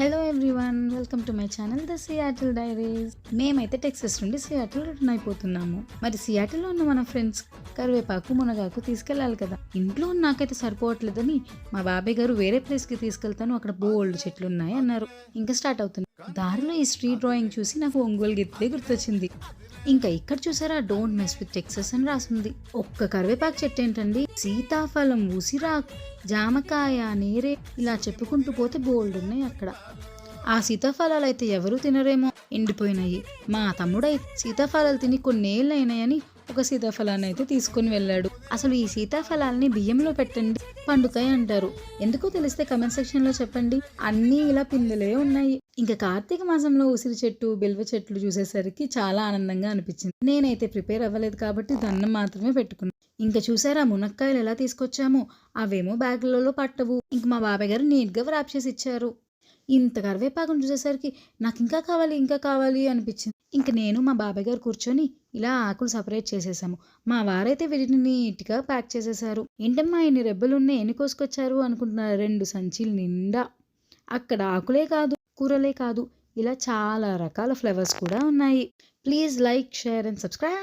Hello everyone, welcome to my channel the Seattle diaries. మేమైతే Texas నుండి Seattle return అయిపోతున్నాము. మరి సియాటిల్లో ఉన్న మన ఫ్రెండ్స్ కరివేపాకు మునగాకు తీసుకెళ్ళాలి కదా. ఇంట్లో నాకైతే సరిపోవట్లేదని మా బాబాయ్ గారు వేరే ప్లేస్కి తీసుకెళ్తాను, అక్కడ బోల్డ్ చెట్లు ఉన్నాయి అన్నారు. ఇంకా స్టార్ట్ అవుతుంది. దారిలో ఈ స్ట్రీట్ డ్రాయింగ్ చూసి నాకు ఒంగోలు గిత్తే గుర్తొచ్చింది. ఇంకా ఇక్కడ చూసారా, డోంట్ మెస్ విత్ టెక్సస్ అని రాసింది. ఒక్క కరివేపాకు చెట్టు ఏంటండి, సీతాఫలం, ఉసిరాకు, జామకాయ, నేరే, ఇలా చెప్పుకుంటూ పోతే బోల్డ్ ఉన్నాయి అక్కడ. ఆ సీతాఫలాలు అయితే ఎవరూ తినరేమో, ఎండిపోయినాయి. మా తమ్ముడై సీతాఫలాలు తిని కొన్నేళ్ళు అయినాయని ఒక సీతాఫలాన్ని అయితే తీసుకొని వెళ్ళాడు. అసలు ఈ సీతాఫలాల్ని బియ్యంలో పెట్టండి, పండుతాయి అంటారు. ఎందుకో తెలిస్తే కమెంట్ సెక్షన్లో చెప్పండి. అన్నీ ఇలా పిందెలే ఉన్నాయి. ఇంకా కార్తీక మాసంలో ఉసిరి చెట్టు, బిల్వ చెట్లు చూసేసరికి చాలా ఆనందంగా అనిపించింది. నేనైతే ప్రిపేర్ అవ్వలేదు కాబట్టి దండం మాత్రమే పెట్టుకున్నాను. ఇంకా చూసారా మునక్కాయలు ఎలా తీసుకొచ్చామో, అవేమో బ్యాగులలో పట్టవు. ఇంక మా బాబాయ్ గారు నీట్గా వ్రాప్ చేసి ఇచ్చారు. ఇంత కరివేపాకును చూసేసరికి నాకు ఇంకా కావాలి అనిపించింది. ఇంక నేను మా బాబాయ్ గారు కూర్చొని ఇలా ఆకులు సపరేట్ చేసేసాము. మా వారైతే వీటిని నీట్గా ప్యాక్ చేసేసారు. ఏంటమ్మా ఎన్ని రెబ్బలున్నాయి, ఎన్ని కోసుకొచ్చారు అనుకుంటున్నారు. 2 సంచులు నిండా. అక్కడ ఆకులే కాదు, కూరలే కాదు, ఇలా చాలా రకాల ఫ్లేవర్స్ కూడా ఉన్నాయి. Please like, share and subscribe.